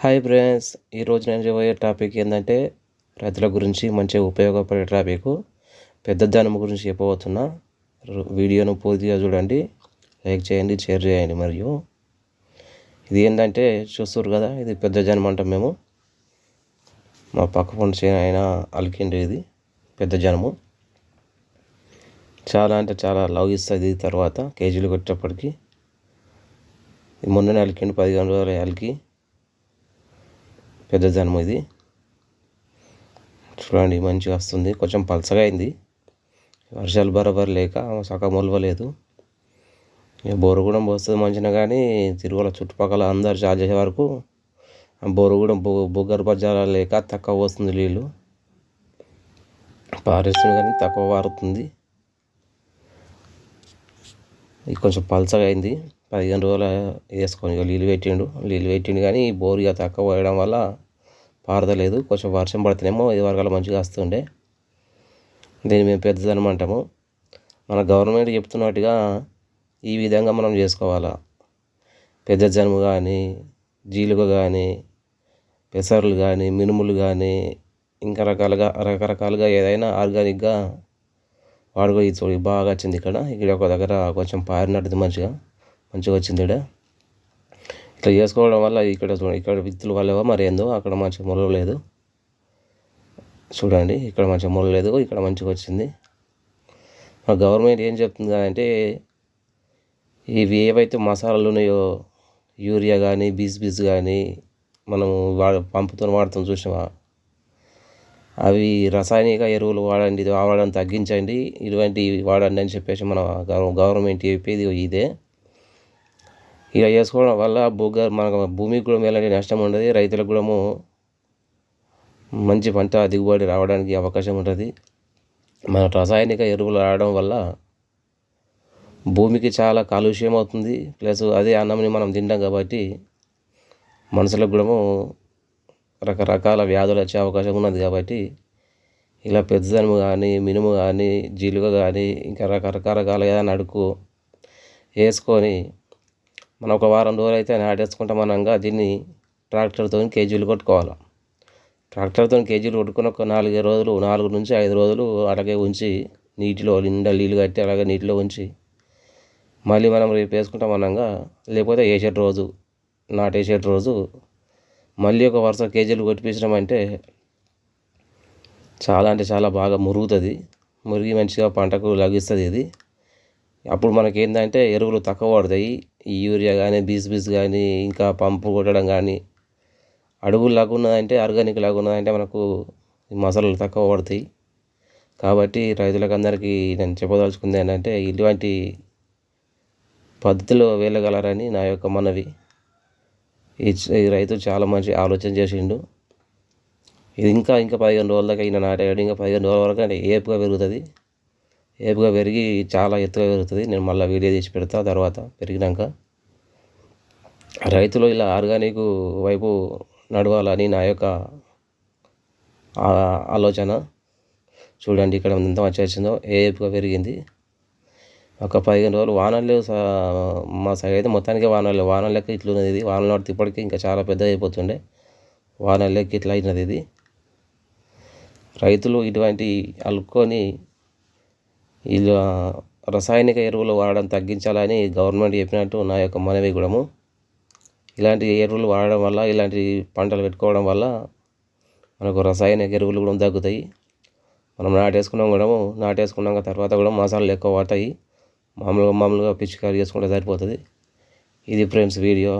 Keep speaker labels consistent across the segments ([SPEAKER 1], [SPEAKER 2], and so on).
[SPEAKER 1] Hi friends, ఈరోజు నేను చెప్పబోయే టాపిక్ ఏంటంటే రైతుల గురించి మంచిగా ఉపయోగపడే టాపిక్ పెద్ద ధాన్యం గురించి చెప్పబోతున్నా. వీడియోను పూర్తిగా చూడండి, లైక్ చేయండి, షేర్ చేయండి. మరియు ఇది ఏంటంటే చూస్తారు కదా, ఇది పెద్ద ధాన్యం అంటాం మేము. మా పక్క పంట ఆయన అలికిండి. ఇది పెద్ద ధాన్యము చాలా అంటే చాలా లవ్ ఇస్తుంది. తర్వాత కేజీలు కొట్టేటప్పటికి మొన్ననే అలికిండి, 15 రోజులు అలికి పెద్ద ధాన్యం ఇది. చూడండి మంచిగా వస్తుంది. కొంచెం పలసగా అయింది, వర్షాలు బరాబర్ లేక సగం మొలవలేదు. బోరు కూడా పోస్తుంది మంచిగా, కానీ తిరుగుల చుట్టుపక్కల అందరు చార్జ్ చేసే వరకు బోరు కూడా భూగర్భ జలాలు లేక తక్కువ వస్తుంది. నీళ్ళు పారేస్తుంది కానీ తక్కువ పారుతుంది. ఇది కొంచెం పలసగా అయింది. 15 రోజులు వేసుకొని నీళ్ళు పెట్టిండు కానీ బోరు ఇక తక్కువ పోయడం వల్ల పారదలేదు. కొంచెం వర్షం పడితేనేమో ఇది వరకల్లా మంచిగా వస్తుండే. దీన్ని మేము పెద్ద ధాన్యం అంటాము. మన గవర్నమెంట్ చెప్తున్నట్టుగా ఈ విధంగా మనం చేసుకోవాలా. పెద్ద ధాన్యం కానీ, జీలుగ కానీ, పెసర్లు కానీ, మినుములు కానీ, ఇంకా రకరకాలుగా ఏదైనా ఆర్గానిక్గా వాడుకో. ఇది చూడు బాగా వచ్చింది. ఇక్కడ ఒక దగ్గర కొంచెం పారినట్టు మంచిగా వచ్చింది. ఇట్లా చేసుకోవడం వల్ల ఇక్కడ విత్తులు వల్ల మరి ఏందో అక్కడ మంచిగా మొలలేదు. చూడండి, ఇక్కడ మంచిగా మొలలేదు, ఇక్కడ మంచిగా వచ్చింది. మా గవర్నమెంట్ ఏం చెప్తుంది అంటే, ఇవి ఏవైతే మసాలాలు ఉన్నాయో, యూరియా కానీ, బీస్ కానీ మనం పంపుతో వాడుతాం చూసినావా, అవి రసాయనిక ఎరువులు వాడండి, ఇది వాడడం తగ్గించండి, ఇటువంటివి వాడండి అని చెప్పేసి మన గవర్నమెంట్ చెప్పేది ఇదే. ఇలా చేసుకోవడం వల్ల మన భూమికి కూడా ఎలాంటి నష్టం ఉండదు, రైతులకు కూడా మంచి పంట దిగుబడి రావడానికి అవకాశం ఉంటుంది. మన రసాయనిక ఎరువులు వాడడం వల్ల భూమికి చాలా కాలుష్యం అవుతుంది. ప్లస్ అదే అన్నంని మనం తింటాం కాబట్టి మనుషులకు కూడా రకరకాల వ్యాధులు వచ్చే అవకాశం ఉన్నది. కాబట్టి ఇలా పెద్దదనము కానీ, మినుము కానీ, జీలుగ కానీ, ఇంకా రకరకాల ఏదైనా అడుగు వేసుకొని మనం ఒక వారం రోజులు అయితే నాటేసుకుంటాం. అనంగా దీన్ని ట్రాక్టర్తో కేజీలు కొట్టుకోవాలి. ట్రాక్టర్తో కేజీలు కొట్టుకుని ఒక 4 నుంచి 5 రోజులు అలాగే ఉంచి, నీటిలో నిండా నీళ్ళు కట్టి అలాగే నీటిలో ఉంచి మళ్ళీ మనం రేపు వేసుకుంటాం అనంగా, లేకపోతే నాటేసేటి రోజు మళ్ళీ ఒక వరుస కేజీలు కొట్టిపించడం చాలా అంటే చాలా బాగా మురిగి మంచిగా పంటకు లభిస్తుంది. ఇది అప్పుడు మనకి ఏంటంటే ఎరువులు తక్కువ పడతాయి. ఈ యూరియా కానీ, బీస్ కానీ, ఇంకా పంపు కొట్టడం కానీ, అడుగులు లాగున్నదంటే ఆర్గానిక్ లాగున్నదంటే మనకు మసాలాలు తక్కువ పడతాయి. కాబట్టి రైతులకు అందరికీ నేను చెప్పదలుచుకుంది ఏంటంటే, ఇటువంటి పద్ధతిలో వెళ్ళగలరని నా యొక్క మనవి. ఈ రైతు చాలా మంచి ఆలోచన చేసిండు. ఇది ఇంకా 15 రోజుల దాకా ఈయన నాటాడు. ఇంకా 15 రోజుల వరకు అంటే ఏపుగా పెరిగి చాలా ఎత్తుగా పెరుగుతుంది. నేను మళ్ళీ వీడియో తీసి పెడతా తర్వాత పెరిగినాక. రైతులు ఇలా ఆర్గానిక్ వైపు నడవాలని నా యొక్క ఆలోచన. చూడండి ఇక్కడ ఎంత మంచిగా వచ్చిందో, ఏపుగా పెరిగింది. ఒక 15 రోజులు వానలు మా సైడ్ అయితే మొత్తానికి వానలు లెక్క ఇట్లున్నది. ఇది వానలు పడితే ఇప్పటికీ ఇంకా చాలా పెద్ద అయిపోతుండే. వానలు లెక్క ఇట్లా అయినది. ఇది రైతులు ఇటువంటి అలుక్కొని ఇలా రసాయనిక ఎరువులు వాడడం తగ్గించాలని గవర్నమెంట్ చెప్పినట్టు నా యొక్క మనవి కూడా. ఇలాంటి ఎరువులు వాడడం వల్ల, ఇలాంటి పంటలు పెట్టుకోవడం వల్ల మనకు రసాయనిక ఎరువులు కూడా తగ్గుతాయి. మనం నాటేసుకున్నాక తర్వాత కూడా మసాలాలు ఎక్కువ పడతాయి. మామూలుగా పిచికారీ చేసుకుంటే సరిపోతుంది. ఇది ఫ్రెండ్స్ వీడియో.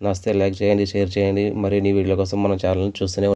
[SPEAKER 1] నచ్చితే లైక్ చేయండి, షేర్ చేయండి. మరిన్ని వీడియోల కోసం మన ఛానల్ని చూస్తూనే